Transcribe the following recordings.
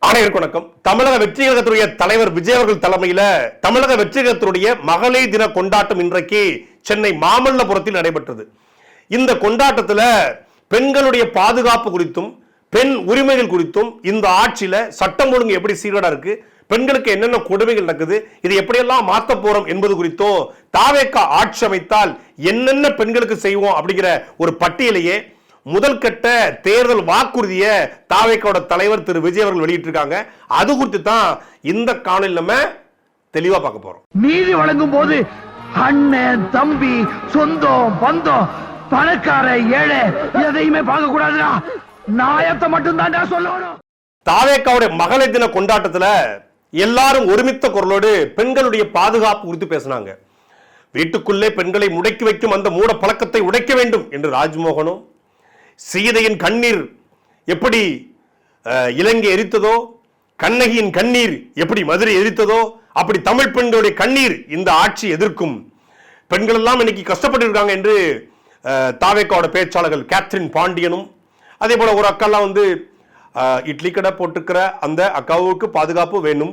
அனைவருக்கும் வணக்கம். தமிழக வெற்றி கழகத்துடைய தலைவர் விஜய் அவர்கள் தலைமையில தமிழக வெற்றி கழகத்துடைய மகளிர் தின கொண்டாட்டம் இன்றைக்கு சென்னை மாமல்லபுரத்தில் நடைபெற்றது. இந்த கொண்டாட்டத்தில் பெண்களுடைய பாதுகாப்பு குறித்தும் பெண் உரிமைகள் குறித்தும் இந்த ஆட்சியில சட்டம் ஒழுங்கு எப்படி சீர்கேடா இருக்கு, பெண்களுக்கு என்னென்ன கொடுமைகள் நடக்குது, இதை எப்படியெல்லாம் மாற்ற போறோம் என்பது குறித்தோ தாவேகா ஆட்சி அமைத்தால் என்னென்ன பெண்களுக்கு செய்வோம் அப்படிங்கிற ஒரு பட்டியலையே முதல் கட்ட தேர்தல் வாக்குறுதிய தாவேகாவோட தலைவர் திரு விஜய் அவர்கள் வெளியிட்டிருக்காங்க. அது குறித்து தான் இந்த காணொளியில் நம்ம தெளிவா பார்க்க போறோம். நீதி வழங்கும் போது அண்ணன் தம்பி சொந்தம் பந்தம் பணக்கார ஏழை எதையுமே பார்க்க கூடாதுடா, நாயத்தை மட்டும் தான் சொல்லணும். தாவேகாவுடைய மகளிர் தின கொண்டாட்டத்துல எல்லாரும் ஒருமித்த குரலோடு பெண்களுடைய பாதுகாப்பு குறித்து பேசினாங்க. வீட்டுக்குள்ளே பெண்களை முடக்கி வைக்கும் அந்த மூட பழக்கத்தை உடைக்க வேண்டும் என்று ராஜ்மோகனும், சீதையின் கண்ணீர் எப்படி இலங்கை எரித்ததோ, கண்ணகியின் கண்ணீர் எப்படி மதுரை எரித்ததோ, அப்படி தமிழ் பெண்களுடைய கண்ணீர் இந்த ஆட்சி எதிர்க்கும், பெண்கள் எல்லாம் இன்னைக்கு கஷ்டப்பட்டு இருக்காங்க என்று தாவேகாவோட பேச்சாளர்கள் கேத்ரின் பாண்டியனும், அதே போல ஒரு அக்காலாம் வந்து இட்லி கடை போட்டுக்கிற அந்த அக்காவுக்கு பாதுகாப்பு வேணும்,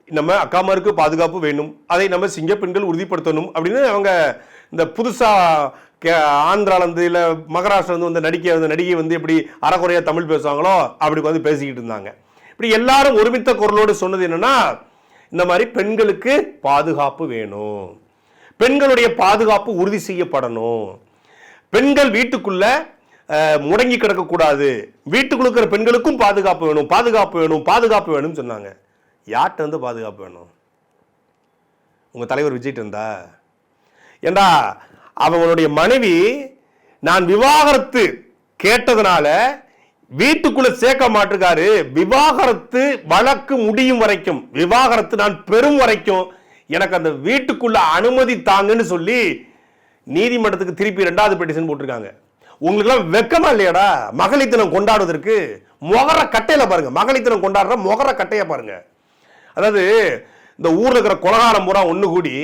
நம்ம அக்காமாருக்கு பாதுகாப்பு வேணும், அதை நம்ம சிங்க பெண்கள் உறுதிப்படுத்தணும் அப்படின்னு அவங்க இந்த புதுசா ஆந்திராலேருந்து இல்லை மகாராஷ்டிராலேருந்து வந்து நடிகை வந்து எப்படி அறகுறையாக தமிழ் பேசுவாங்களோ அப்படி வந்து பேசிக்கிட்டு இருந்தாங்க. இப்படி எல்லாரும் ஒருமித்த குரலோடு சொன்னது என்னன்னா, இந்த மாதிரி பெண்களுக்கு பாதுகாப்பு வேணும், பெண்களுடைய பாதுகாப்பு உறுதி செய்யப்படணும், பெண்கள் வீட்டுக்குள்ள முடங்கி கிடக்கக்கூடாது, வீட்டுக்குள்ள இருக்கிற பெண்களுக்கும் பாதுகாப்பு வேணும், பாதுகாப்பு வேணும், பாதுகாப்பு வேணும்னு சொன்னாங்க. யார்கிட்ட வந்து பாதுகாப்பு வேணும்? உங்க தலைவர் விஜய்ட்டு இருந்தா? ஏண்டா அவங்களுடைய மனைவி நான் விவாகரத்து கேட்டதுனால வீட்டுக்குள்ள சேர்க்க மாட்டிருக்காரு, விவாகரத்து வழக்கு முடியும் வரைக்கும், விவாகரத்து நான் பெறும் வரைக்கும் எனக்கு அந்த வீட்டுக்குள்ள அனுமதி தாங்கன்னு சொல்லி நீதிமன்றத்துக்கு திருப்பி 2வது பெட்டிஷன் போட்டிருக்காங்க. உங்களுக்கு எல்லாம் வெக்கமா இல்லையாடா மகளிர் தினம் கொண்டாடுவதற்கு? முகர கட்டையில பாருங்க, மகளிர் தினம் கொண்டாடுற முகர கட்டைய பாருங்க. அதாவது இந்த ஊர்ல இருக்கிற கொலகாரம் பூரா ஒண்ணு கூடி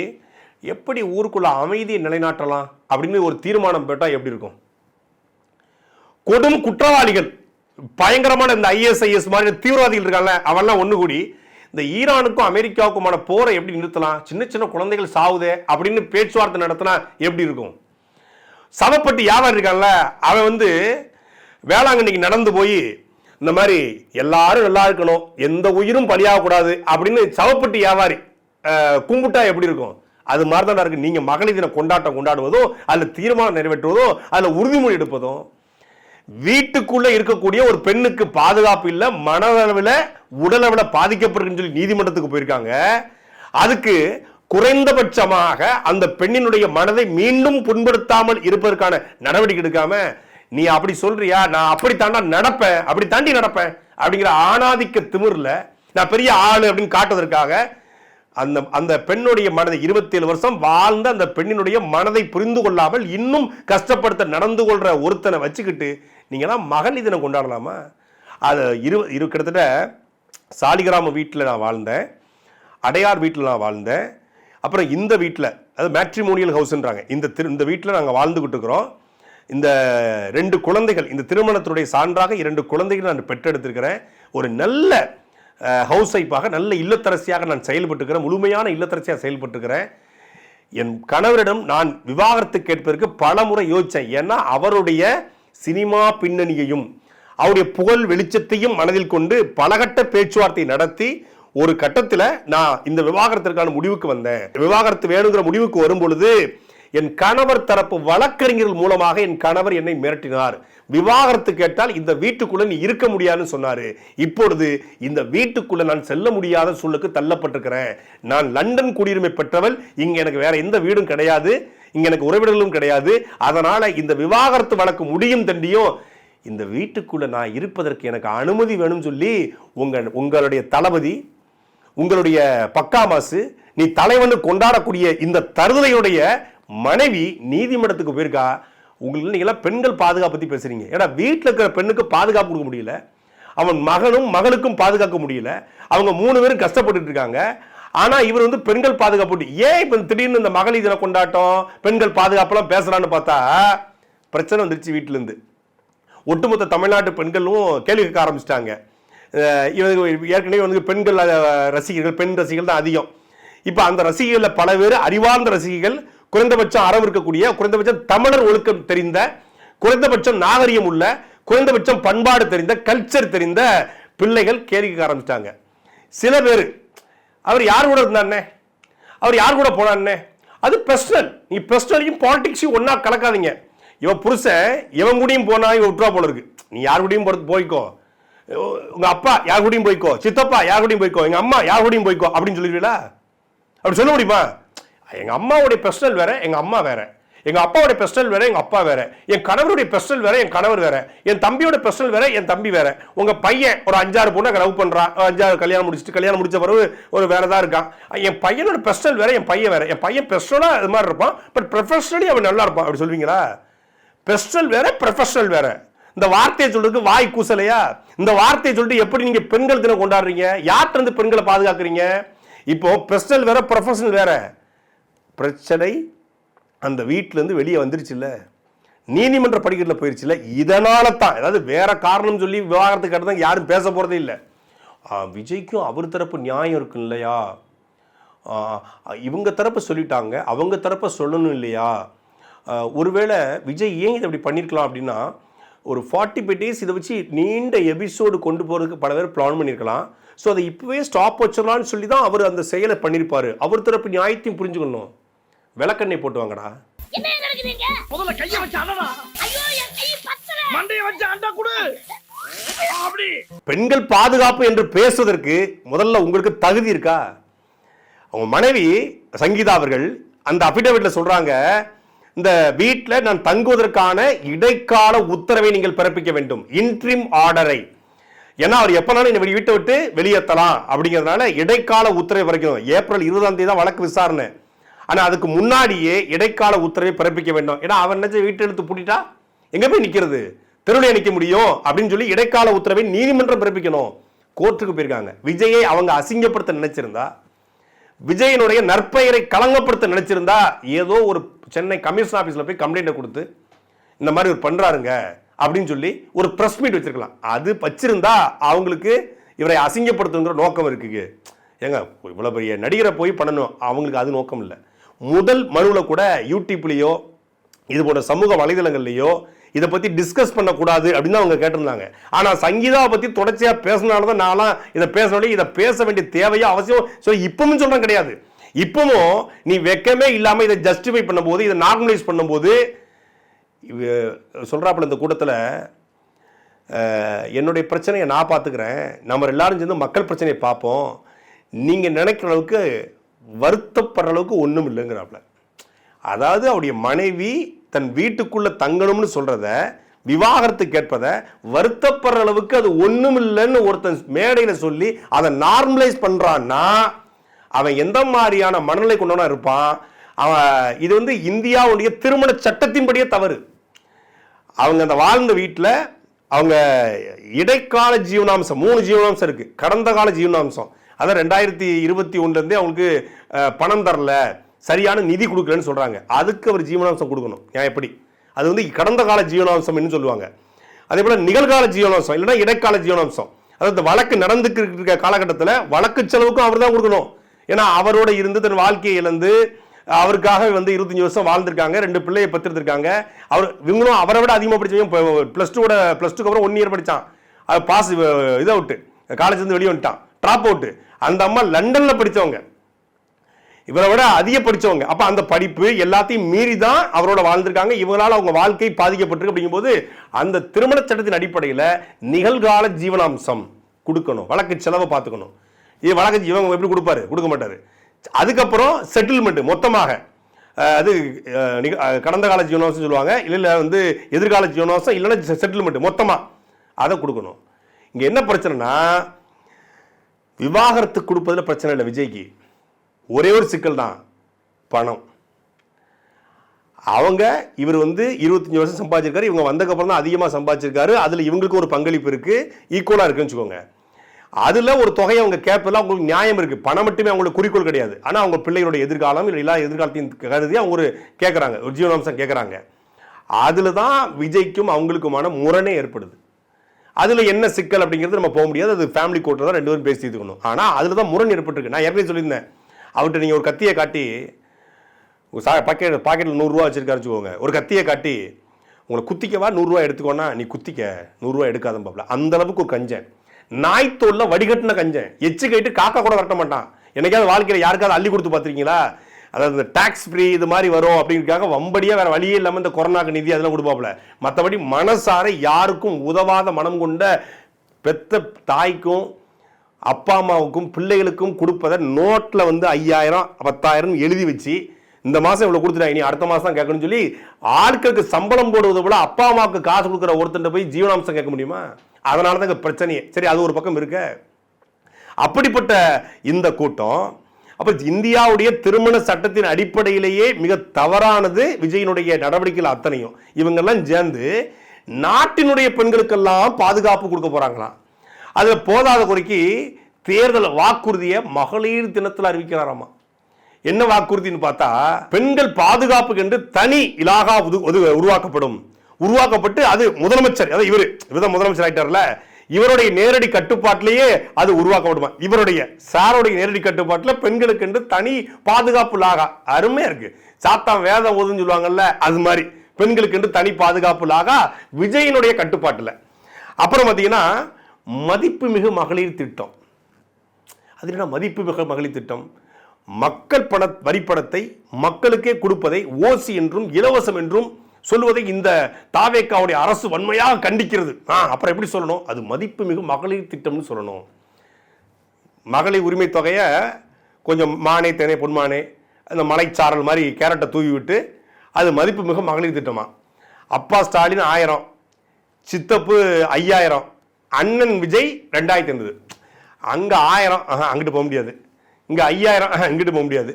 எப்படி ஊருக்குள்ள அமைதியை நிலைநாட்டலாம் அப்படின்னு ஒரு தீர்மானம் போட்டா எப்படி இருக்கும்? கொடும் குற்றவாளிகள், பயங்கரமான இந்த ISIS மாதிரி தீவிரவாதிகள் இருக்காங்க, அவெல்லாம் ஒண்ணு கூடி இந்த ஈரானுக்கும் அமெரிக்காவுக்குமான போரை எப்படி நிறுத்தலாம், சின்ன சின்ன குழந்தைகள் சாவுதே அப்படின்னு பேச்சுவார்த்தை நடத்தினா எப்படி இருக்கும்? சவப்பட்டி வியாபாரி இருக்கான்ல, அவன் வந்து வேளாங்கண்ணிக்கு நடந்து போய் இந்த மாதிரி எல்லாரும் நல்லா இருக்கணும், எந்த உயிரும் பலியாகக்கூடாது அப்படின்னு சவப்பட்டி வியாபாரி கும்பிட்டா எப்படி இருக்கும்? அது மாதிரி தான் இருக்கு. நீங்க மகளிர் தின கொண்டாட்டம் கொண்டாடுவதோ அல்ல தீர்மானம் நிறைவேற்றுவதோ அல்ல உறுதிமொழி எடுப்பதோ, வீட்டுக்குள்ள இருக்கக்கூடிய ஒரு பெண்ணுக்கு பாதுகாப்பு இல்ல, மனதளவில் உடலளவில் பாதிக்கப்படுன்னு சொல்லி நீதிமன்றத்துக்கு போயிருக்காங்க. அதுக்கு குறைந்தபட்சமாக அந்த பெண்ணினுடைய மனதை மீண்டும் புண்படுத்தாமல் இருப்பதற்கான நடவடிக்கை எடுக்காம நீ அப்படி சொல்றியா, நான் அப்படி தாண்டா நடப்பேன், அப்படி தாண்டி நடப்பேன் அப்படிங்கிற ஆணாதிக்க திமிர்ல நான் பெரிய ஆளு அப்படின்னு காட்டுவதற்காக அந்த அந்த பெண்ணுடைய மனதை 27 வருஷம் வாழ்ந்த அந்த பெண்ணினுடைய மனதை புரிந்து கொள்ளாமல் இன்னும் கஷ்டப்படுத்த நடந்து கொள்ற ஒருத்தனை வச்சுக்கிட்டு நீங்களாம் மகளிர் தினம் கொண்டாடலாமா? அது கிட்டத்தட்ட சாலிகிராம வீட்டில் நான் வாழ்ந்தேன், அடையார் வீட்டில் நான் வாழ்ந்தேன், அப்புறம் இந்த வீட்டில் அது மேட்ரிமோனியல் ஹவுஸ்ன்றாங்க, இந்த வீட்டில் நாங்கள் வாழ்ந்துகிட்டு இருக்கிறோம். இந்த 2 குழந்தைகள், இந்த திருமணத்துடைய சான்றாக 2 குழந்தைகள் நான் பெற்றெடுத்திருக்கிறேன். ஒரு நல்ல ஹவுஸ் ஒய்ஃபாக, நல்ல இல்லத்தரசியாக நான் செயல்பட்டுக்கிறேன், முழுமையான இல்லத்தரசியாக செயல்பட்டுக்கிறேன். என் கணவரிடம் நான் விவாகரத்து கேட்பதற்கு பல முறை யோசித்தேன். ஏன்னா அவருடைய சினிமா பின்னணியையும் அவருடைய புகழ் வெளிச்சத்தையும் மனதில் கொண்டு பலகட்ட பேச்சுவார்த்தை நடத்தி ஒரு கட்டத்தில் நான் இந்த விவாகரத்திற்கான முடிவுக்கு வந்தேன். விவாகரத்து வேணுங்கிற முடிவுக்கு வரும் பொழுது என் கணவர் தரப்பு வழக்கறிஞர்கள் மூலமாக என் கணவர் என்னை மிரட்டினார். விவாகரத்து கேட்டால் இந்த வீட்டுக்குள்ள நீ இருக்க முடியாதுன்னு சொன்னாரு. இப்பொழுது இந்த வீட்டுக்குள்ள நான் செல்ல முடியாத சூழலுக்கு தள்ளப்பட்டிருக்கிறேன். நான் லண்டன் குடியுரிமை பெற்றவள், இங்க எனக்கு வேற எந்த வீடும் கிடையாது, இங்க எனக்கு உறவினர்களும் கிடையாது. அதனால இந்த விவாகரத்து வழக்கு முடியும் தண்டியும் இந்த வீட்டுக்குள்ள நான் இருப்பதற்கு எனக்கு அனுமதி வேணும் சொல்லி உங்களுடைய தளபதி, உங்களுடைய பக்காமாசு, நீ தலைவனு கொண்டாடக்கூடிய இந்த தருதலையுடைய மனைவி நீதிமன்றத்துக்கு போயிருக்கா. உங்களுக்கு நீங்க பெண்கள் பாதுகாப்பு பத்தி பேசுறீங்க. ஏன்னா வீட்டில் இருக்கிற பெண்ணுக்கு பாதுகாப்பு கொடுக்க முடியல, அவன் மகனும் மகளுக்கும் பாதுகாக்க முடியல, அவங்க 3 பேரும் கஷ்டப்பட்டு இருக்காங்க. ஆனா இவர் வந்து பெண்கள் பாதுகாப்பு ஏன் இப்ப திடீர்னு இந்த மகளிர் தின கொண்டாட்டம் பெண்கள் பாதுகாப்புலாம் பேசுறான்னு பார்த்தா பிரச்சனை வந்துருச்சு. வீட்டில இருந்து ஒட்டுமொத்த தமிழ்நாட்டு பெண்களும் கேள்வி கேட்க ஆரம்பிச்சிட்டாங்க. இவங்க ஏற்கனவே வந்து பெண்கள் ரசிகர்கள், பெண் ரசிகர்கள் தான் அதிகம். இப்போ அந்த ரசிகர்கள் பல பேர் அறிவார்ந்த ரசிகர்கள், குறைந்தபட்சம் அறம் இருக்கக்கூடிய, குறைந்தபட்சம் தமிழர் ஒழுக்கம் தெரிந்த, குறைந்தபட்சம் நாகரிகம் உள்ள, குறைந்தபட்சம் பண்பாடு தெரிந்த, கல்ச்சர் தெரிந்த பிள்ளைகள் கேள்விக்க ஆரம்பிச்சிட்டாங்க. சில பேர் அவர் யார் கூட இருந்தானே, அவர் யார் கூட போனான்னே, அது பர்சனல். நீ பர்சனலையும் பாலிடிக்ஸையும் ஒன்னா கலக்காதீங்க. இவன் புருஷன் இவன் கூடயும் போனா இவன் விட்டுவா போல இருக்கு. நீ யார் கூடயும் போய்க்கோ, உங்க அப்பா யார் கூடயும் போய்க்கோ, சித்தப்பா யார் கூடயும் போய்க்கோ, எங்க அம்மா யார் கூடயும் போய்க்கோ அப்படின்னு சொல்லிடுவீங்களா? அப்படி சொல்ல முடியுமா? எங்க அம்மாவுடைய பர்சனல் வேற, எங்க அம்மா வேற. எங்க அப்பாவுடைய பர்சனல் வேற, எங்க அப்பா வேற. என் கணவருடைய பர்சனல் வேற, என் கணவர் வேற. என் தம்பியோட பர்சனல் வேற, என் தம்பி வேற. உங்க பையன் ஒரு 5-6 பொண்ணை லவ் பண்றான், 5-6 கல்யாணம் முடிச்ச பிறகு ஒரு வேற தான் இருக்கான். என் பையனோட பர்சனல் வேற, என் பையன் வேற. என் பையன் பர்சனலா அது மாதிரி இருப்பான், பட் ப்ரொஃபஷனலி அவன் நல்லா இருப்பான். அப்படி சொல்வீங்களா? பர்சனல் வேற, ப்ரொஃபஷனல் வேற. இந்த வார்த்தையை சொல்றதுக்கு வாய் கூசலையா? இந்த வார்த்தையை சொல்லிட்டு எப்படி நீங்க பெண்கள் தினம் கொண்டாடுறீங்க? யார்கிட்ட இருந்து பெண்களை பாதுகாக்கிறீங்க? இப்போ பர்சனல் வேற, ப்ரொஃபஷனல் வேற. பிரச்சனை அந்த வீட்டில இருந்து வெளியே வந்துருச்சுல்ல, நீதிமன்ற படிக்கட்டில் போயிருச்சுல்ல. இதனால தான், அதாவது வேற காரணம் சொல்லி விவாகரத்துக்கு தான் யாரும் பேச போறதே இல்லை. விஜய்க்கும் அவர் தரப்பு நியாயம் இருக்கு இல்லையா? இவங்க தரப்பு சொல்லிட்டாங்க, அவங்க தரப்ப சொல்லணும் இல்லையா? ஒருவேளை விஜய் ஏன் இதை அப்படி பண்ணியிருக்கலாம் அப்படின்னா, ஒரு 45 days இதை வச்சு நீண்ட எபிசோடு கொண்டு போகிறதுக்கு பல பேர் பிளான் பண்ணியிருக்கலாம். ஸோ அதை இப்போவே ஸ்டாப் வச்சிடலான்னு சொல்லி தான் அவர் அந்த செயலை பண்ணியிருப்பாரு. அவர் தரப்பு நியாயத்தையும் புரிஞ்சுக்கணும். விளக்கண்ணை போட்டு வாங்கடா. முதல்ல கையை வச்சு அண்ணா, மண்டையை வச்சு அண்டா குடு. பெண்கள் பாதுகாப்பு என்று பேசுவதற்கு முதல்ல உங்களுக்கு தகுதி இருக்கா? அவங்க மனைவி சங்கீதா அவர்கள் அந்த அபிடவிட்ல சொல்றாங்க, இந்த வீட்டில் நான் தங்குவதற்கான இடைக்கால உத்தரவை நீங்கள் பிறப்பிக்க வேண்டும், இன்ட்ரிம் ஆர்டரை. ஏன்னா அவர் எப்பனாலும் இந்த வீட்டை விட்டு வெளியேற்றலாம் அப்படிங்கிறதுனால இடைக்கால உத்தரவை பிறக்கணும். ஏப்ரல் 20ஆம் தேதி தான் வழக்கு விசாரணை. ஆனா அதுக்கு முன்னாடியே இடைக்கால உத்தரவை பிறப்பிக்க வேண்டும். ஏன்னா அவன் நினைச்ச வீட்டை எடுத்து பூட்டிட்டா எங்க போய் நிக்கிறது, தெருவில் நிக்க முடியும் அப்படின்னு சொல்லி இடைக்கால உத்தரவை நீதிமன்றம் பிறப்பிக்கணும். கோர்ட்டுக்கு போயிருக்காங்க. விஜயை அவங்க அசிங்கப்படுத்த நினைச்சிருந்தா, விஜயனுடைய நற்பெயரை களங்கப்படுத்த நினைச்சிருந்தா, ஏதோ ஒரு சென்னை கமிஷன் ஆபீஸ்ல போய் கம்ப்ளைண்ட் கொடுத்து இந்த மாதிரி ஒரு பண்றாருங்க அப்படின்னு சொல்லி ஒரு பிரஸ் மீட் வச்சிருக்கலாம். அது வச்சிருந்தா அவங்களுக்கு இவரை அசிங்கப்படுத்துங்கிற நோக்கம் இருக்கு. ஏங்க இவ்வளவு பெரிய நடிகரை போய் பண்ணணும், அவங்களுக்கு அது நோக்கம் இல்லை. முதல் மனுவில் கூட யூடியூப்லேயோ இது போன்ற சமூக வலைதளங்கள்லையோ இதை பற்றி டிஸ்கஸ் பண்ணக்கூடாது அப்படின்னு அவங்க கேட்டிருந்தாங்க. ஆனால் சங்கீதாவை பற்றி தொடர்ச்சியாக பேசினால்தான் நான்லாம் இதை பேசணும், இதை பேச வேண்டிய தேவையோ அவசியம் சொல்லி இப்பவும் சொல்கிறேன் கிடையாது. இப்பவும் நீ வெக்கமே இல்லாமல் இதை ஜஸ்டிஃபை பண்ணும்போது, இதை நார்மலைஸ் பண்ணும்போது சொல்கிறாப்புல இந்த கூட்டத்தில் என்னுடைய பிரச்சனையை நான் பார்த்துக்கிறேன், நம்ம எல்லாரும் சேர்ந்து மக்கள் பிரச்சனையை பார்ப்போம், நீங்கள் நினைக்கிற அளவுக்கு வருத்தப்படுற அளவுக்கு ஒன்றும் இல்லைங்கிறாப்புல. அதாவது அவருடைய மனைவி தன் வீட்டுக்குள்ள தங்கணும்னு சொல்றத, விவாகரத்து கேட்பதை வருத்தப்படுற அளவுக்கு அது ஒன்றும் இல்லைன்னு ஒருத்தன் மேடையில் சொல்லி அதை நார்மலைஸ் பண்றான்னா அவன் எந்த மாதிரியான மனநிலை கொண்டவனா இருப்பான்? அவன் இது வந்து இந்தியாவுடைய திருமண சட்டத்தின்படியே தவறு. அவங்க அந்த வாழ்ந்த வீட்டில் அவங்க இடைக்கால ஜீவனாம்சம் 3 ஜீவனாம்சம் இருக்கு. கடந்த கால ஜீவனாம்சம், அதான் 2021 அவங்களுக்கு பணம் தரல, சரியான நிதி கொடுக்கலன்னு சொல்றாங்க. அதுக்கு அவர் ஜீவனாம்சம் கொடுக்கணும். ஏன் எப்படி? அது வந்து கடந்த கால ஜீவனாம்சம் சொல்லுவாங்க. அதே போல நிகழ்கால ஜீவனாம்சம் இல்லைன்னா இடைக்கால ஜீவனாம்சம். அதாவது வழக்கு நடந்துக்கு இருக்க காலகட்டத்தில் வழக்கு செலவுக்கும் அவர் தான் கொடுக்கணும். ஏன்னா அவரோட இருந்து தன் வாழ்க்கையை இழந்து அவருக்காக வந்து 25 வருஷம் வாழ்ந்திருக்காங்க, 2 பிள்ளையை பெற்றிருக்காங்க. அவர் இவங்களும் அவரை விட அதிகமாக படிச்சவங்க. +2க்கு அப்புறம் 1 இயர் படித்தான், அது பாஸ் இதை விட்டு காலேஜ்லேருந்து வெளியே வந்துட்டான், ட்ராப் அவுட்டு. அந்த அம்மா லண்டனில் படித்தவங்க, இவரை விட அதிக படித்தவங்க. அப்போ அந்த படிப்பு எல்லாத்தையும் மீறி தான் அவரோட வாழ்ந்திருக்காங்க. இவங்களால் அவங்க வாழ்க்கை பாதிக்கப்பட்டிருக்கு. அப்படிங்கும்போது அந்த திருமண சட்டத்தின் அடிப்படையில் நிகழ்கால ஜீவனாம்சம் கொடுக்கணும், வழக்கு செலவை பார்த்துக்கணும். இது வழக்கு இவங்க எப்படி கொடுப்பாரு? கொடுக்க மாட்டாரு. அதுக்கப்புறம் செட்டில்மெண்ட் மொத்தமாக, அது கடந்த கால ஜீவனாம்சம் சொல்லுவாங்க, இல்லை வந்து எதிர்கால ஜீவனாம்சம், இல்லைன்னா செட்டில்மெண்ட் மொத்தமாக அதை கொடுக்கணும். இங்கே என்ன பிரச்சனைனா, விவாகரத்து கொடுப்பதில் பிரச்சனை இல்லை விஜய்க்கு. ஒரே ஒரு சிக்கல் தான், பணம். அவங்க இவர் வந்து 25 வருஷம் சம்பாதிச்சிருக்காரு, இவங்க வந்ததுக்கப்புறம் தான் அதிகமாக சம்பாதிச்சிருக்காரு. அதில் இவங்களுக்கு ஒரு பங்களிப்பு இருக்கு, ஈக்குவலாக இருக்குன்னு வச்சுக்கோங்க. அதில் ஒரு தொகையை அவங்க கேட்பதில் அவங்களுக்கு நியாயம் இருக்கு. பணம் மட்டுமே அவங்களுக்கு குறிக்கோள் கிடையாது. ஆனால் அவங்க பிள்ளைகளோட எதிர்காலம் இல்லை எல்லா எதிர்காலத்தையும் கருதி அவங்க ஒரு கேட்குறாங்க, ஒரு ஜீவனாம்சம் கேட்குறாங்க. அதில் தான் விஜய்க்கும் அவங்களுக்குமான முரணே ஏற்படுது. அதுல என்ன சிக்கல் அப்படிங்கிறது நம்ம போக முடியாது. அது ஃபேமிலி கோர்ட்ல தான் 2 பேரும் பேசி தீர்க்கணும். ஆனா அதுல தான் முரண் ஏற்பட்டிருக்கு. நான் ஏற்கனவே சொல்லியிருந்தேன், அவர்கிட்ட நீங்க ஒரு கத்தியை காட்டி, பாக்கெட்ல 100 ரூபா வச்சிருக்காரு வச்சுக்கோங்க, ஒரு கத்தியை காட்டி உங்களை குத்திக்கவா 100 ரூபா எடுத்துக்கோன்னா நீ குத்திக்க 100 ரூபா எடுக்காதம் பாப்பல. அந்த அளவுக்கு ஒரு கஞ்சன், நாய்த்தோல்ல வடிகட்டின கஞ்சன், எச்சு கைட்டு காக்கா கூட வரட்ட மாட்டான். என்னைக்காவது வாழ்க்கையில யாருக்காவது அள்ளி கொடுத்து பார்த்திருக்கீங்களா? அதாவது இந்த டாக்ஸ் ஃப்ரீ இது மாதிரி வரும் அப்படிங்கிறதுக்காக வம்படியா வேற வழியே இல்லாமல் இந்த கொரோனாக்கு நிதி அதெல்லாம் கொடுப்பாப்புல. மற்றபடி மனசார யாருக்கும் உதவாத மனம் கொண்ட பெத்த தாய்க்கும் அப்பா அம்மாவுக்கும் பிள்ளைகளுக்கும் கொடுப்பதை நோட்டில் வந்து 5000 10,000 எழுதி வச்சு இந்த மாதம் இவ்வளோ கொடுத்துட்டாங்க, நீ அடுத்த மாதம் தான் கேட்கணும்னு சொல்லி ஆட்களுக்கு சம்பளம் போடுவதை விட அப்பா அம்மாவுக்கு காசு கொடுக்குற ஒருத்தன் போய் ஜீவனாம்சம் கேட்க முடியுமா? அதனால தான் பிரச்சனையே. சரி, அது ஒரு பக்கம் இருக்க. அப்படிப்பட்ட இந்த கூட்டம் அப்ப இந்தியாவுடைய திருமண சட்டத்தின் அடிப்படையிலேயே மிக தவறானது விஜயனுடைய நடவடிக்கைகள் அத்தனையும். இவங்கெல்லாம் சேர்ந்து நாட்டினுடைய பெண்களுக்கெல்லாம் பாதுகாப்பு கொடுக்க போறாங்களாம். அதுல போதாத குறைக்கு தேர்தல் வாக்குறுதியை மகளிர் தினத்தில் அறிவிக்கிறாராமா. என்ன வாக்குறுதின்னு பார்த்தா, பெண்கள் பாதுகாப்புக்கு என்று தனி இலாகா உருவாக்கப்பட்டு அது முதலமைச்சர், அதாவது இவர் முதலமைச்சர் ஆயிட்டார்ல, இவருடைய நேரடி கட்டுப்பாட்டிலேயே அது உருவாக்கப்படுமா. இவருடைய சாருடைய நேரடி கட்டுப்பாட்டில் பெண்களுக்கு என்று தனி பாதுகாப்பு லாகா. அருமையா இருக்கு. சாத்தான் வேதம் ஓதுன்னு சொல்லுவாங்கல்ல, அது மாதிரி பெண்களுக்கு என்று தனி பாதுகாப்பு லாகா விஜயனுடைய கட்டுப்பாட்டில். அப்புறம் பார்த்தீங்கன்னா மதிப்புமிகு மகளிர் திட்டம். அது என்ன மதிப்புமிகு மகளிர் திட்டம்? மக்கள் வரிப்பணத்தை மக்களுக்கே கொடுப்பதை ஓசி என்றும் இலவசம் என்றும் சொல்லுவதை இந்த தாவேக்காவுடைய அரசு வன்மையாக கண்டிக்கிறது. அப்புறம் எப்படி சொல்லணும்? அது மதிப்புமிகு மகளிர் திட்டம்னு சொல்லணும். மகளிர் உரிமை தொகையை கொஞ்சம் மானே தேனே பொன்மானே அந்த மலைச்சாரல் மாதிரி கேரட்டை தூவி விட்டு அது மதிப்புமிகு மகளிர் திட்டமா. அப்பா ஸ்டாலின் 1000, சித்தப்பு 5000, அண்ணன் விஜய் 2000. அங்கே 1000 அங்கிட்டு போக முடியாது, இங்கே 5000 இங்கிட்டு போக முடியாது,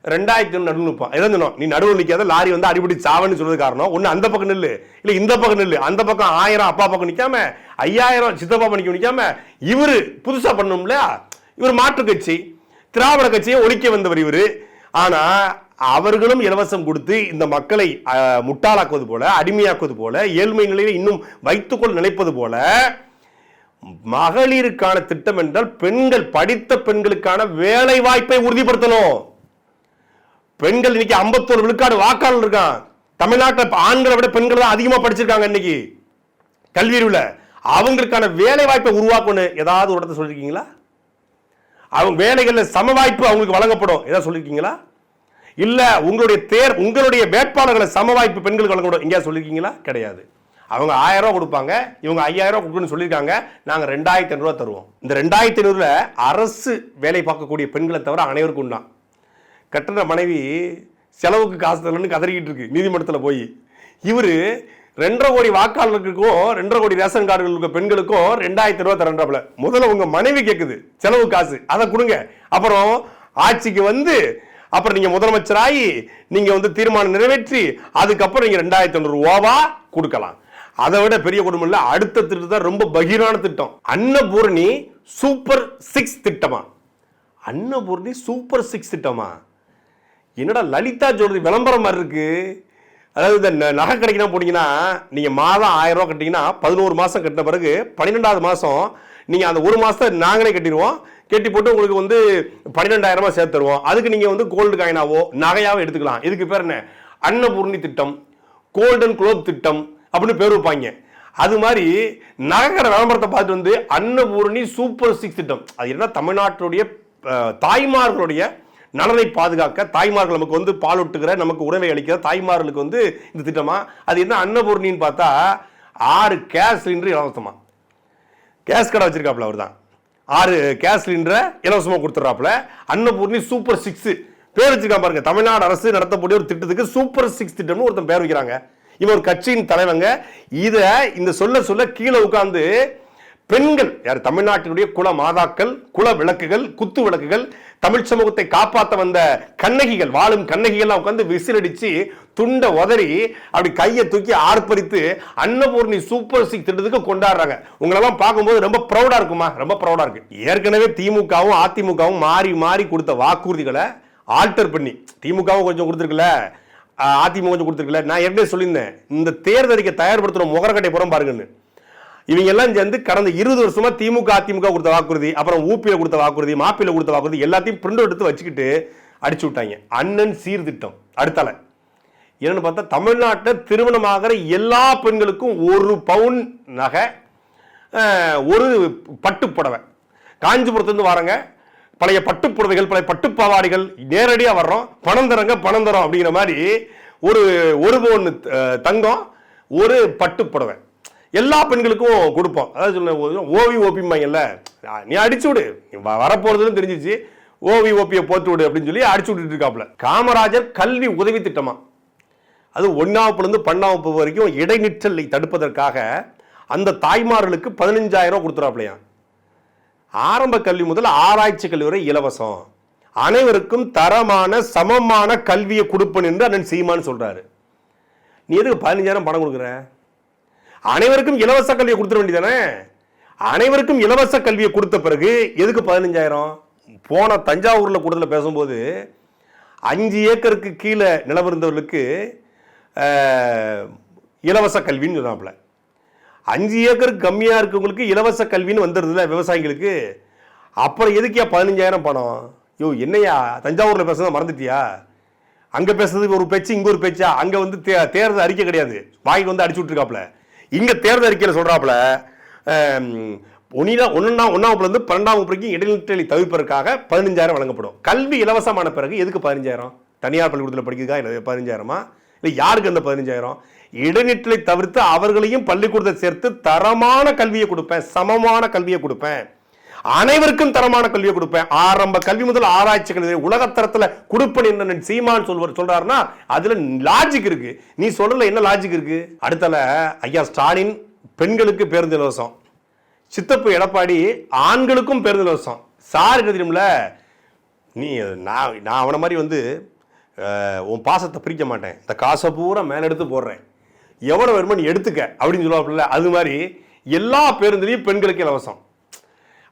2000 நடுவு நிற்பான். எதாவது சொன்னோம், நீ நடுவில் நிற்காத லாரி வந்து அடிப்படி சாவன்னு சொல்றது காரணம் ஒன்று அந்த பக்கம் நில்லு, இல்லை இந்த பக்கம் நில்லு. அந்த பக்கம் 1000 அப்பா பக்கம் நிற்காம 5000 சித்தப்பா பணிக்கு நிற்காம இவர் புதுசா பண்ணணும்ல. இவர் மாற்று கட்சி, திராவிட கட்சியை ஒழிக்க வந்தவர் இவர். ஆனா அவர்களும் இலவசம் கொடுத்து இந்த மக்களை முட்டாளாக்குவது போல, அடிமையாக்குவது போல, ஏழ்மை நிலையை இன்னும் வைத்துக்கொள் நினைப்பது போல. மகளிருக்கான திட்டம் என்றால் பெண்கள், படித்த பெண்களுக்கான வேலை வாய்ப்பை உறுதிப்படுத்தணும். பெண்கள் இன்னைக்கு 51 விழுக்காடு வாக்காளர் இருக்கான். தமிழ்நாட்டில் ஆண்களை விட பெண்கள் தான் அதிகமா படிச்சிருக்காங்க இன்னைக்கு கல்வியில. அவங்களுக்கான வேலை வாய்ப்பை உருவாக்கணும். ஏதாவது ஒரு இடத்துல சொல்லிருக்கீங்களா? அவங்க வேலைகள்ல சம வாய்ப்பு அவங்களுக்கு வழங்கப்படும் ஏதாவது சொல்லிருக்கீங்களா? இல்ல உங்களுடைய வேட்பாளர்களை சம வாய்ப்பு பெண்களுக்கு வழங்கப்படும் எங்கேயா சொல்லிருக்கீங்களா? கிடையாது. அவங்க 1000 ரூபாய் கொடுப்பாங்க, இவங்க 5000 கொடுக்கணும்னு சொல்லியிருக்காங்க. நாங்கள் 2500 ரூபாய் தருவோம். இந்த 2500 அரசு வேலை பார்க்கக்கூடிய பெண்களை தவிர அனைவருக்கும் உண்டான். கட்டுற மனைவி செலவுக்கு காசு தரலன்னு கதறிக்கிட்டு இருக்கு நீதிமன்றத்தில் போய். இவர் 2.5 கோடி வாக்காளர்களுக்கும் 2.5 கோடி ரேஷன் கார்டுகளுக்கு பெண்களுக்கும் 2000 ரூபாய் தரன்றாப்ல. முதல்ல உங்க மனைவி கேட்குது செலவு காசு, அதை கொடுங்க. அப்புறம் ஆட்சிக்கு வந்து அப்புறம் நீங்க முதலமைச்சராகி நீங்க வந்து தீர்மானம் நிறைவேற்றி அதுக்கப்புறம் நீங்க 2500 ரூபாவா கொடுக்கலாம். அதை விட பெரிய குடும்பம் இல்ல. அடுத்த திட்டம் தான் ரொம்ப பகீரான திட்டம். அன்னபூர்ணி சூப்பர் 6 திட்டமா? அன்னபூர்ணி சூப்பர் 6 திட்டமா? என்னடா லலிதா ஜுவல்லரி விளம்பரம் மாதிரி இருக்கு. அதாவது இந்த நகை கடைக்கு போனீங்கன்னா நீங்க மாதம் 1000 ரூபாய் கட்டிங்கன்னா 11 மாசம் கட்டின பிறகு 12வது மாசம் நீங்க அந்த ஒரு மாசத்தை நாங்களே கட்டிடுவோம். கட்டி போட்டு உங்களுக்கு வந்து 12,000 ரூபாய் சேர்த்து தருவோம். அதுக்கு நீங்க வந்து கோல்டு காயினாவோ நகையாவோ எடுத்துக்கலாம். இதுக்கு பேர் என்ன? அன்னபூர்ணி திட்டம், கோல்டன் குளோப் திட்டம் அப்படின்னு பேர் வைப்பாங்க. அது மாதிரி நகைக்கடை விளம்பரத்தை பார்த்து வந்து அன்னபூர்ணி சூப்பர் 6 திட்டம். அது என்ன? தமிழ்நாட்டுடைய தாய்மார்களுடைய நலனை பாதுகாக்க, தாய்மார்கள் நமக்கு வந்து பாலூட்டுகிற, நமக்கு உணவை அளிக்கிற தாய்மார்களுக்கு வந்து இந்த திட்டமா? அது என்ன? அன்னபூர்ணின்னு பார்த்தா 6 கேஸ் சிலிண்டர் இலவசமா. கேஸ் கடை வச்சிருக்காப்ல அவர் தான். 6 கேஸ் சிலிண்டரை இலவசமா கொடுத்துட்றாப்ல. அன்னபூர்ணி சூப்பர் 6 பேர் வச்சிருக்கா பாருங்க. தமிழ்நாடு அரசு நடத்தக்கூடிய ஒரு திட்டத்துக்கு சூப்பர் 6 திட்டம்னு ஒருத்தன் பேர் வைக்கிறாங்க. இவன் ஒரு கட்சியின் தலைவங்க. இத இந்த சொல்ல கீழே உட்கார்ந்து பெண்கள், யார் தமிழ்நாட்டினுடைய குல மாதாக்கள், குல விளக்குகள், குத்து விளக்குகள், தமிழ் சமூகத்தை காப்பாற்ற வந்த கண்ணகிகள், வாழும் கண்ணகிகள் உட்கார்ந்து விசிலடிச்சு துண்டை உதறி அப்படி கையை தூக்கி ஆர்ப்பரித்து அன்னபூர்ணி சூப்பர் 6 திட்டத்துக்கு கொண்டாடுறாங்க. உங்களெல்லாம் பார்க்கும்போது ரொம்ப ப்ரௌடா இருக்குமா? ரொம்ப ப்ரௌடா இருக்கு. ஏற்கனவே திமுகவும் அதிமுகவும் மாறி மாறி கொடுத்த வாக்குறுதிகளை ஆல்டர் பண்ணி, திமுகவும் கொஞ்சம் கொடுத்துருக்குல்ல, அதிமுக கொஞ்சம் கொடுத்துருக்குல்ல. நான் ஏற்கனவே சொல்லியிருந்தேன், இந்த தேர்தலுக்கு தயார்படுத்துற முகரக்கட்டை புறம் பாருங்கன்னு. இவங்க எல்லாம் சேர்ந்து கடந்த 20 வருஷமா திமுக அதிமுக கொடுத்த வாக்குறுதி, அப்புறம் ஊபியில கொடுத்த வாக்குறுதி, மாப்பியில கொடுத்த வாக்குறுதி எல்லாத்தையும் பிரிண்ட் எடுத்து வச்சுக்கிட்டு அடிச்சு விட்டாங்க. அண்ணன் சீர்திட்டம் அடுத்தால என்னன்னு பார்த்தா, தமிழ்நாட்டில் திருமணமாகிற எல்லா பெண்களுக்கும் 1 பவுன் நகை, ஒரு பட்டு புடவை. காஞ்சிபுரத்துலேருந்து வரங்க பழைய பட்டு புடவைகள், பழைய பட்டு பாவாடிகள் நேரடியாக வர்றோம், பணம் தரங்க பணம் தரோம் அப்படிங்கிற மாதிரி ஒரு பவுன் தங்கம், ஒரு பட்டு புடவை எல்லா பெண்களுக்கும் கொடுப்போம். அதாவது சொன்ன ஓபிம்பாங்கல்ல, நீ அடிச்சு விடு, வரப்போறதுன்னு தெரிஞ்சிச்சு, ஓபியை போட்டு விடு அப்படின்னு சொல்லி அடிச்சு விட்டுட்டு இருக்காப்புல. காமராஜர் கல்வி உதவி திட்டமா, அது 1ஆம் வகுப்புலேருந்து 12ஆம் வகுப்பு வரைக்கும் இடைநிற்றலை தடுப்பதற்காக அந்த தாய்மார்களுக்கு 15,000 கொடுத்துறாப்லையா. ஆரம்ப கல்வி முதல் ஆராய்ச்சி கல்வி வரை இலவசம், அனைவருக்கும் தரமான சமமான கல்வியை கொடுப்பேன் என்று அண்ணன் சீமான் சொல்றாரு. நீ எதுக்கு 15,000 பணம் கொடுக்குற? அனைவருக்கும் இலவச கல்வியை கொடுத்துட வேண்டியதானே? அனைவருக்கும் இலவச கல்வியை கொடுத்த பிறகு எதுக்கு 15,000? போன தஞ்சாவூர்ல கூட்டத்தில் பேசும்போது 5 ஏக்கருக்கு கீழே நிலம் இருந்தவர்களுக்கு இலவச கல்வின்னு சொன்னாப்புல. 5 ஏக்கருக்கு கம்மியா இருக்கவங்களுக்கு இலவச கல்வின்னு வந்துடுதுல விவசாயிகளுக்கு. அப்புறம் எதுக்கியா 15,000 பணம்? யோ என்னையா தஞ்சாவூர்ல பேசுறத மறந்துட்டியா? அங்க பேசுறதுக்கு ஒரு பேச்சு, இங்க ஒரு பேச்சா? அங்க வந்து தேர்தல் அறிக்கை கிடையாது, வாய்க்கு வந்து அடிச்சு விட்டுருக்காப்ல. இங்க தேர்தல் அறிக்கையில் சொல்றாப்ல, 1ஆம் வகுப்புலேருந்து 12ஆம் வகுப்பு வரைக்கும் இடைநிற்றலை தவிர்ப்பதற்காக 15,000 வழங்கப்படும். கல்வி இலவசமான பிறகு எதுக்கு 15,000? தனியார் பள்ளிக்கூடத்தில் படிக்கிறதுக்காக 15,000? இல்லை யாருக்கு அந்த 15,000? இடைநிற்றலை தவிர்த்து அவர்களையும் பள்ளிக்கூடத்தை சேர்த்து தரமான கல்வியை கொடுப்பேன், சமமான கல்வியை கொடுப்பேன், அனைவருக்கும் தரமான கல்வியை கொடுப்பேன், ஆரம்ப கல்வி முதல் ஆராய்ச்சி கல்வி உலகத்தரத்தில் கொடுப்பேன் என்று சீமான் சொல்றாருன்னா அதுல லாஜிக் இருக்கு. நீ சொல்லல என்ன லாஜிக் இருக்கு? அடுத்தல ஐயா ஸ்டாலின் பெண்களுக்கு பேருந்து இலவசம், சித்தப்பு எடப்பாடி ஆண்களுக்கும் பேருந்து இலவசம். சார் என்ன தெரியுமில்ல, நீ நான் அவனை மாதிரி வந்து உன் பாசத்தை பிரிக்க மாட்டேன், இந்த காசை பூரா மேல எடுத்து போடுறேன், எவ்வளவு வருமோ நீ எடுத்துக்க அப்படின்னு சொல்லுவாப்புல. அது மாதிரி எல்லா பேருந்துலையும் பெண்களுக்கு இலவசம்.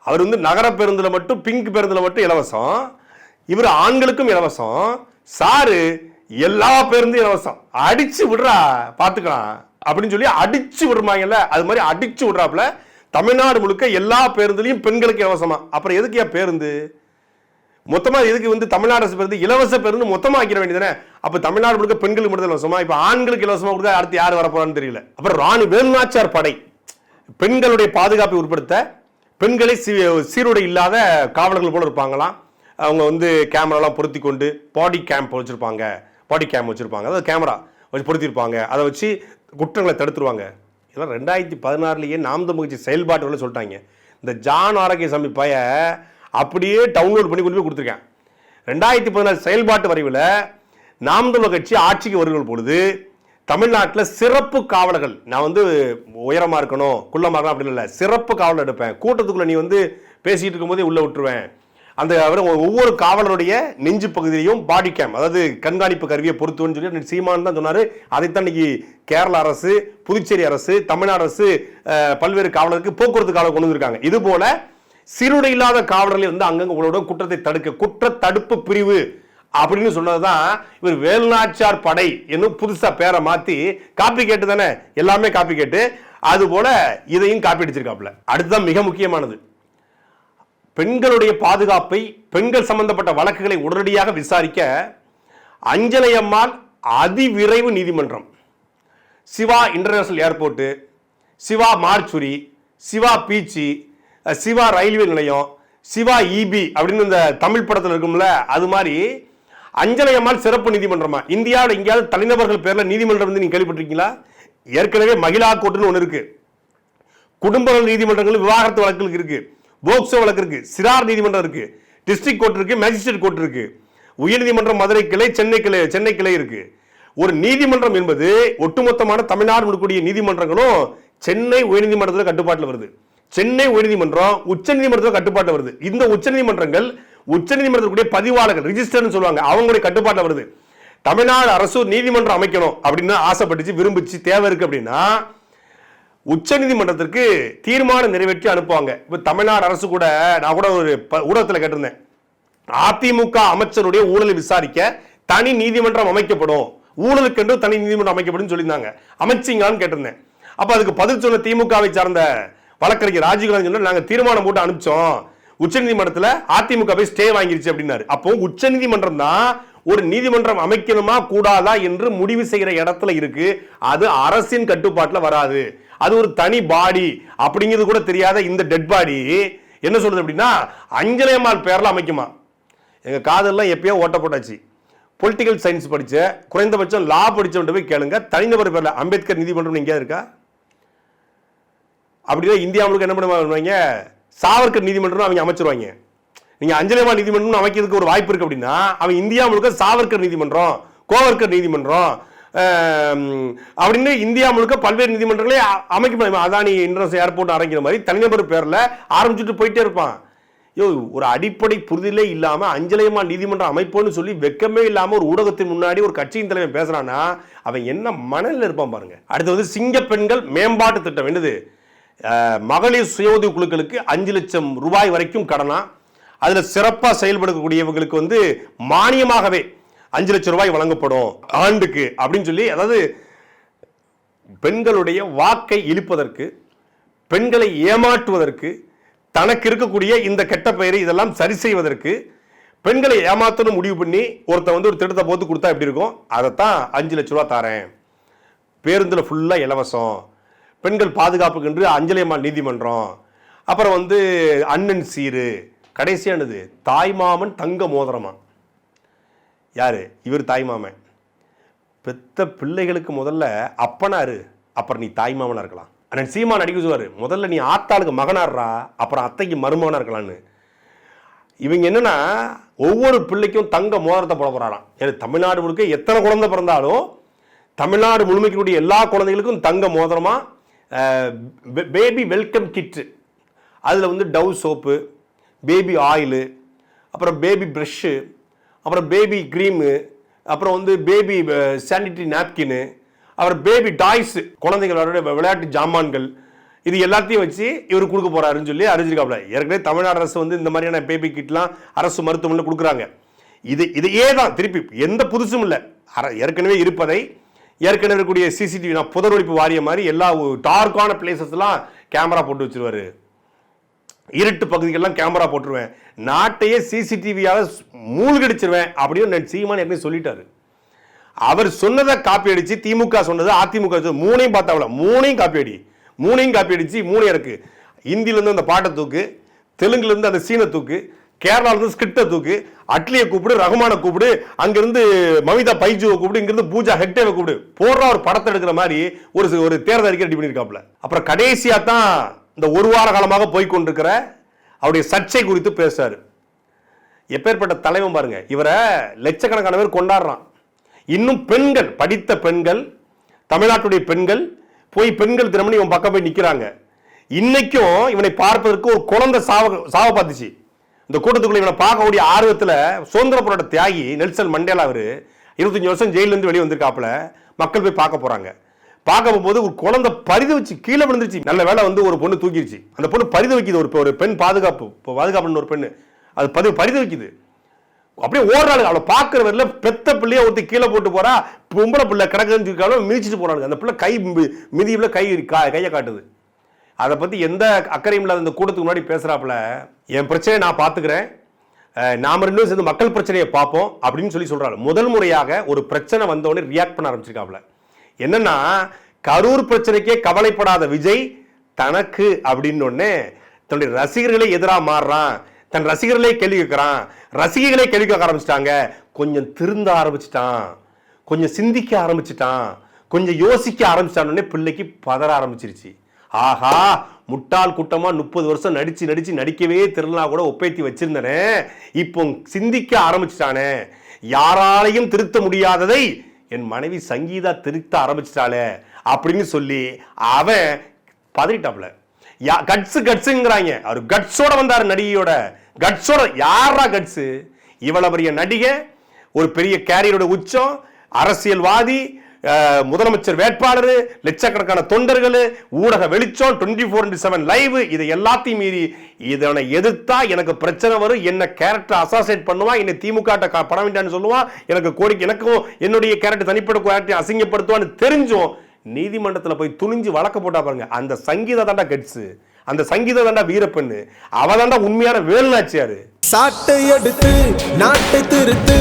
அவர் வந்து நகர பேருந்துல மட்டும், பிங்க் பேருந்துல மட்டும் இலவசம், இவர் ஆண்களுக்கும் இலவசம். சாரு எல்லா பேருந்தும் இலவசம், அடிச்சு விடுறா பாத்துக்கலாம் அப்படின்னு சொல்லி அடிச்சு விடுறாங்கல்ல, அது மாதிரி அடிச்சு விடுறாப்புல. தமிழ்நாடு முழுக்க எல்லா பேருந்துலையும் பெண்களுக்கு இலவசமா. அப்புறம் எதுக்கு பேருந்து மொத்தமா? எதுக்கு வந்து தமிழ்நாடு அரசு பேருந்து இலவச பேருந்து மொத்தமா ஆக்கிட வேண்டியதானே? அப்ப தமிழ்நாடு முழுக்க பெண்களுக்கு மட்டும் இலவசமா, இப்ப ஆண்களுக்கு இலவசமா கொடுத்தா அடுத்து யார் வரப்போறான்னு தெரியல. அப்புறம் ராணி வேலுநாச்சியார் படை பெண்களுடைய பாதுகாப்பை உட்படுத்த பெண்களை சீருடை இல்லாத காவலர்கள் போல இருப்பாங்களாம். அவங்க வந்து கேமராலாம் பொருத்தி கொண்டு பாடி கேம் வச்சிருப்பாங்க, அதாவது கேமரா வச்சு பொருத்திருப்பாங்க, அதை வச்சு குற்றங்களை தடுத்துருவாங்க. இதெல்லாம் 2016 நாம் தமிழ் செயல்பாட்டு சொல்லிட்டாங்க. இந்த ஜான் ஆரோக்கியசாமி பைய அப்படியே டவுன்லோட் பண்ணி கொண்டு போய் கொடுத்துருக்கேன். 2014 செயல்பாட்டு வரைவில் நாம் தமிழ் கட்சி ஆட்சிக்கு வருகிற பொழுது தமிழ்நாட்டில் சிறப்பு காவலர்கள், நான் வந்து உயரமா இருக்கணும் குள்ளமாக இருக்கணும் அப்படின்னு இல்லை, சிறப்பு காவலர் எடுப்பேன். கூட்டத்துக்குள்ள நீ வந்து பேசிட்டு இருக்கும் போதே உள்ள விட்டுருவேன். அந்த ஒவ்வொரு காவலருடைய நெஞ்சு பகுதியிலையும் பாடி கேம், அதாவது கண்காணிப்பு கருவியை பொறுத்துன்னு சொல்லி சீமான் தான் சொன்னாரு. அதைத்தான் இன்னைக்கு கேரள அரசு, புதுச்சேரி அரசு, தமிழ்நாடு அரசு பல்வேறு காவலருக்கு போக்குவரத்து காவலர் கொண்டு வந்திருக்காங்க. இது போல சீருடை இல்லாத காவலர்களை வந்து அங்கங்க உங்களோட குற்றத்தை தடுக்க குற்ற தடுப்பு பிரிவு அப்படின்னு சொன்னதுதான் இவர் வேலுநாச்சியார் படை என்னும் புதுசா பேரை மாத்தி காப்பி கேட்டு தானே, எல்லாமே காப்பி கேட்டு, அது போல இதையும் காப்பி அடிச்சிருக்காப்ல. அடுத்துதான் மிக முக்கியமானது, பெண்களுடைய பாதுகாப்பை, பெண்கள் சம்பந்தப்பட்ட வழக்குகளை உடனடியாக விசாரிக்க அஞ்சலை அம்மாள் அதிவிரைவு நீதிமன்றம், Siva international airport, Siva mortuary, Siva beach, Siva railway நிலையம், சிவா இபி அப்படின்னு இந்த தமிழ் படத்தில் இருக்கும்ல, அது மாதிரி அஞ்சலை அம்மாள் சிறப்பு நீதிமன்றமா. இந்தியாவில் எங்கேயாவது தனிநபர்கள் பேர்ல நீதிமன்றம் வந்து நீங்க கேள்விப்பட்டிருக்கீங்களா? ஏற்கனவே மகிழா கோர்ட்டுன்னு ஒன்று இருக்கு, குடும்ப நீதிமன்றங்கள் விவாகரத்து வழக்குகளுக்கு இருக்கு, போக்சோ வழக்கு இருக்கு, சிறார் நீதிமன்றம் இருக்கு, டிஸ்ட்ரிக்ட் கோர்ட் இருக்கு, மேஜிஸ்ட்ரேட் கோர்ட் இருக்கு, உயர்நீதிமன்றம் மதுரை கிளை, சென்னை கிளை இருக்கு. ஒரு நீதிமன்றம் என்பது ஒட்டுமொத்தமான தமிழ்நாடு முழுக்கூடிய நீதிமன்றங்களும் சென்னை உயர்நீதிமன்றத்தில் கட்டுப்பாட்டில் வருது. சென்னை உயர்நீதிமன்றம் உச்ச நீதிமன்றத்தில் கட்டுப்பாட்டில் வருது. இந்த உச்ச நீதிமன்றங்கள் உச்சநீதிமன்றத்துடைய பதிவாளர்கள் ரிஜிஸ்டர்னு சொல்லுவாங்க, அவங்களுடைய கட்டுப்பாட்டில் வருது. தமிழ்நாடு அரசு நீதிமன்றம் அமைக்கணும் அப்படின்னு ஆசைப்பட்டுச்சு, விரும்பிச்சு, தேவை இருக்கு அப்படின்னா உச்ச நீதிமன்றத்திற்கு தீர்மானம் நிறைவேற்றி அனுப்புவாங்க. இப்ப தமிழ்நாடு அரசு கூட, நான் கூட ஒரு ஊடகத்தில் கேட்டிருந்தேன், அதிமுக அமைச்சருடைய ஊழலை விசாரிக்க தனி நீதிமன்றம் அமைக்கப்படும், ஊழலுக்கென்று தனி நீதிமன்றம் அமைக்கப்படும் சொல்லியிருந்தாங்க. அமைச்சிங்களான்னு கேட்டிருந்தேன். அப்ப அதுக்கு பதில் சொன்ன திமுகவை சார்ந்த வழக்கறிஞர் ராஜீவ்காந்தி சொன்னார், நாங்க தீர்மானம் போட்டு அனுப்பிச்சோம், உச்சநீதிமன்றத்தில் அதிமுக போய் ஸ்டே வாங்கிருச்சு அப்படின்னாரு. அப்போ உச்சநீதிமன்றம் தான் ஒரு நீதிமன்றம் அமைக்கணுமா கூடாதா என்று முடிவு செய்கிற இடத்துல இருக்கு. அது அரசின் கட்டுப்பாட்டில் வராது. அது ஒரு தனி பாடி அப்படிங்கிறது கூட தெரியாத இந்த டெட் பாடி என்ன சொல்றது அப்படின்னா அஞ்சலை அம்மாள் பேர்ல அமைக்குமா. எங்க காதெல்லாம் எப்பயோ ஓட்ட போட்டாச்சு. பொலிட்டிக்கல் சயின்ஸ் படிச்ச குறைந்தபட்சம் லா படிச்சவன்ட்டு போய் கேளுங்க, தனிநபர் பேர்ல அம்பேத்கர் நீதிமன்றம் எங்கேயாவது இருக்கா? அப்படிதான் இந்தியா முழுக்க என்ன பண்ணுவாங்க, சாவர்கர் நீதிமன்றம் அவங்க அமைச்சிருவாங்க. நீங்க அஞ்சலி அம்மாள் நீதிமன்றம் அமைக்கிறதுக்கு ஒரு வாய்ப்பு இருக்கு அப்படின்னா அவன் இந்தியா முழுக்க சாவர்கர் நீதிமன்றம், கோவர்கர் நீதிமன்றம் அப்படின்னு இந்தியா முழுக்க பல்வேறு நீதிமன்றங்களே அமைக்க, அதானி இன்டர்நேஷனல் ஏர்போர்ட் ஆரம்பிக்கிற மாதிரி தனிநபர் பேர்ல ஆரம்பிச்சுட்டு போயிட்டே இருப்பான். ஒரு அடிப்படை புரிதலே இல்லாம அஞ்சலி அம்மாள் நீதிமன்றம் அமைப்போன்னு சொல்லி வெக்கமே இல்லாம ஒரு ஊடகத்தின் முன்னாடி ஒரு கட்சியின் தலைவன் பேசுறான்னா அவன் என்ன மனநிலை இருப்பான் பாருங்க. அடுத்து வந்து சிங்க பெண்கள் மேம்பாட்டு திட்டம் என்னது, மகளிர் சுய உதவி குழுக்களுக்கு 5 லட்சம் ரூபாய் வரைக்கும் கடனா, அதுல சிறப்பா செயல்படக்கூடியவங்களுக்கு வந்து மானியமாகவே 5 லட்சம் ரூபாய் வழங்கப்படும் ஆண்டுக்கு அப்படின்னு சொல்லி, அதாவது பெண்களுடைய வாக்கை இழுப்பதற்கு, பெண்களை ஏமாற்றுவதற்கு, தனக்கு இருக்கக்கூடிய இந்த கெட்ட பெயரை இதெல்லாம் சரி செய்வதற்கு, பெண்களை ஏமாத்தணும் முடிவு பண்ணி ஒருத்த வந்து ஒரு திட்டத்தை போட்டு கொடுத்தா எப்படி இருக்கும், அதைத்தான் 5 லட்சம் ரூபாய் தாரேன், பேருந்துல ஃபுல்லா இலவசம், பெண்கள் பாதுகாப்புக்கு என்று அஞ்சலி அம்மாள் நீதிமன்றம், அப்புறம் வந்து அண்ணன் சீரு, கடைசியானது தாய்மாமன் தங்க மோதிரமா. யாரு இவர்? தாய்மாமன். பெத்த பிள்ளைகளுக்கு முதல்ல அப்பனாரு, அப்புறம் நீ தாய்மாமனா இருக்கலாம். அண்ணன் சீமான் அடிக்க சொல்லுவாரு, முதல்ல நீ ஆத்தாளுக்கு மகனாடுறா, அப்புறம் அத்தைக்கு மருமகனா இருக்கலான்னு. இவங்க என்னன்னா ஒவ்வொரு பிள்ளைக்கும் தங்க மோதிரத்தை போட போறாராம். தமிழ்நாடு முழுக்க எத்தனை குழந்தை பிறந்தாலும் தமிழ்நாடு முழுமைக்கூடிய எல்லா குழந்தைகளுக்கும் தங்க மோதிரமா, பேபி வெல்கம் கிட்டு, அதில் வந்து டவ் சோப்பு, பேபி ஆயிலு, அப்புறம் பேபி ப்ரஷ்ஷு, அப்புறம் பேபி க்ரீமு, அப்புறம் வந்து பேபி சானிட்டரி நாப்கின்னு, அப்புறம் பேபி டாய்ஸ், குழந்தைகளோட விளையாட்டு ஜாமான்கள், இது எல்லாத்தையும் வச்சு இவர் கொடுக்க போறாருன்னு சொல்லி அறிஞ்சிருக்காப்ல. ஏற்கனவே தமிழ்நாடு அரசு வந்து இந்த மாதிரியான பேபி கிட்லாம் அரசு மருத்துவமனையில் கொடுக்குறாங்க. இதையே தான் திருப்பி எந்த புதுசும் இல்லை, ஏற்கனவே இருப்பதை, ஏற்கனவே இருக்கக்கூடிய சிசிடிவி, நான் புதரொழிப்பு வாரிய மாதிரி எல்லா டார்க்கான பிளேசஸ்லாம் கேமரா போட்டு வச்சிருவாரு, இருட்டு பகுதிகளெல்லாம் கேமரா போட்டுருவேன், நாட்டையே சிசிடிவியால மூழ்கடிச்சிருவேன் அப்படின்னு சீமான் ஏற்கனவே சொல்லிட்டாரு. அவர் சொன்னதை காப்பி அடிச்சு திமுக சொன்னது, அதிமுக மூணையும் பார்த்தாவில, மூணையும் காப்பி அடிச்சு மூணு இருக்கு. ஹிந்தில இருந்து அந்த பாட்டை தூக்கு, தெலுங்குல இருந்து அந்த சீனை தூக்கு, கேரளால இருந்து ஸ்கிரிப்டை தூக்கு, அட்லியை கூப்பிடு, ரகுமான கூப்பிடு, அங்கிருந்து மமிதா பைஜுவை கூப்பிடு, இங்கிருந்து பூஜா ஹெக்டேவை கூப்பிடு, போடுற ஒரு படத்தை எடுக்கிற மாதிரி ஒரு தேர்தல் அறிக்கை ரெடி பண்ணியிருக்காப்ல. அப்புறம் கடைசியா தான் இந்த ஒரு வார காலமாக போய்கொண்டிருக்கிற அவருடைய சர்ச்சை குறித்து பேசுறாரு. எப்பேற்பட்ட தலைவன் பாருங்க, இவரை லட்சக்கணக்கான பேர் கொண்டாடுறான். இன்னும் பெண்கள், படித்த பெண்கள், தமிழ்நாட்டுடைய பெண்கள் போய் பெண்கள் தினமணி இவன் பக்கம் போய் நிக்கிறாங்க. இன்னைக்கும் இவனை பார்ப்பதற்கு ஒரு குழந்தை சாவ பார்த்துச்சு. இந்த கூட்டத்துக்குள்ள இவனை பார்க்கக்கூடிய ஆர்வத்தில் சுதந்திர போராட்ட தியாகி நெல்சன் மண்டேலா அவர் 25 வருஷம் ஜெயில இருந்து வெளியே வந்திருக்காப்புல. மக்கள் போய் பார்க்க போறாங்க. பார்க்க போகும்போது ஒரு குழந்தை பரிது வச்சு கீழே விழுந்துருச்சு. நல்ல வேலை வந்து ஒரு பொண்ணு தூக்கிடுச்சு. அந்த பொண்ணு பரிது வைக்குது. ஒரு பெண் பாதுகாப்புன்னு ஒரு பெண்ணு அது பரிது வைக்குது. அப்படியே ஓடுறாங்க. அவளை பார்க்கிற வரல பெத்த பிள்ளைய ஒருத்தி கீழே போட்டு போறா, பொம்பளை பிள்ளை கிடக்குன்னு மிதிச்சுட்டு போறாங்க. அந்த பிள்ளை கை மிதியில கையை காட்டுது. அதை பத்தி எந்த அக்கறையும் இல்லாத இந்த கூட்டத்துக்கு முன்னாடி பேசுறாப்புல, என் பிரச்சனையை நான் பார்த்துக்கிறேன், நாம ரெண்டும் சேர்ந்து மக்கள் பிரச்சனையை பார்ப்போம் அப்படின்னு சொல்றாரு. முதல் முறையாக ஒரு பிரச்சனை வந்தோடனே ரியாக்ட் பண்ண ஆரம்பிச்சிருக்காப்புல. என்னன்னா, கரூர் பிரச்சனைக்கே கவலைப்படாத விஜய் தனக்கு அப்படின்னு ஒன்னே தன்னுடைய ரசிகர்களை எதிராக மாறுறான், தன் ரசிகர்களே கேள்வி கேட்கிறான், ரசிகர்களே கேள்வி கேட்க ஆரம்பிச்சிட்டாங்க, கொஞ்சம் திருந்த ஆரம்பிச்சிட்டான், கொஞ்சம் சிந்திக்க ஆரம்பிச்சிட்டான், கொஞ்சம் யோசிக்க ஆரம்பிச்சிட்டான்னு பிள்ளைக்கு பதற ஆரம்பிச்சிருச்சு. ஆஹா, முட்டாள் கூட்டமா 30 வருஷம் நடிக்கவே தெரியலனா கூட ஒப்பேத்தி வச்சிருந்தனே, இப்போ சிந்திக்க ஆரம்பிச்சிட்டானே, யாராலையும் திருத்த முடியாததை என் மனைவி சங்கீதா திருத்த ஆரம்பிச்சிட்டாளே அப்படின்னு சொல்லி அவன் பதறிட்டாப்ல. கட்ஸுங்கிறாங்க. அவர் கட்ஸோட வந்தாரு, நடிகையோட கட்ஸோட. யாரா கட்ஸ்? இவ்வளவு பெரிய நடிகை, ஒரு பெரிய கேரியரோட உச்சம், அரசியல்வாதி, முதலமைச்சர் வேட்பாளர், லட்சக்கணக்கான தொண்டர்கள், ஊடக வெளிச்சம், 24/7 லைவ், இது எல்லாத்தையும் மீறி இதனை எதிர்த்தா எனக்கு பிரச்சனை வரும், என்ன கேரக்டர் அசாசினேட் பண்ணுவான், என்னை திமுக படம் வேண்டான்னு சொல்லுவான், எனக்கு கோரிக்கை, எனக்கும் என்னுடைய கேரக்டர் தனிப்பட்ட கேரக்டர் அசிங்கப்படுத்துவான்னு தெரிஞ்சும் நீதிமன்றத்தில் போய் துணிஞ்சு வழக்க போட்டா பாருங்க, அந்த சங்கீதா தாண்டா கெட்ஸு, அந்த சங்கீதா தாண்டா வீரப்பெண்ணு, அவ தாண்டா உண்மையான வேலுநாச்சியாரு. சாட்டை எடுத்து நாட்டை திருத்து,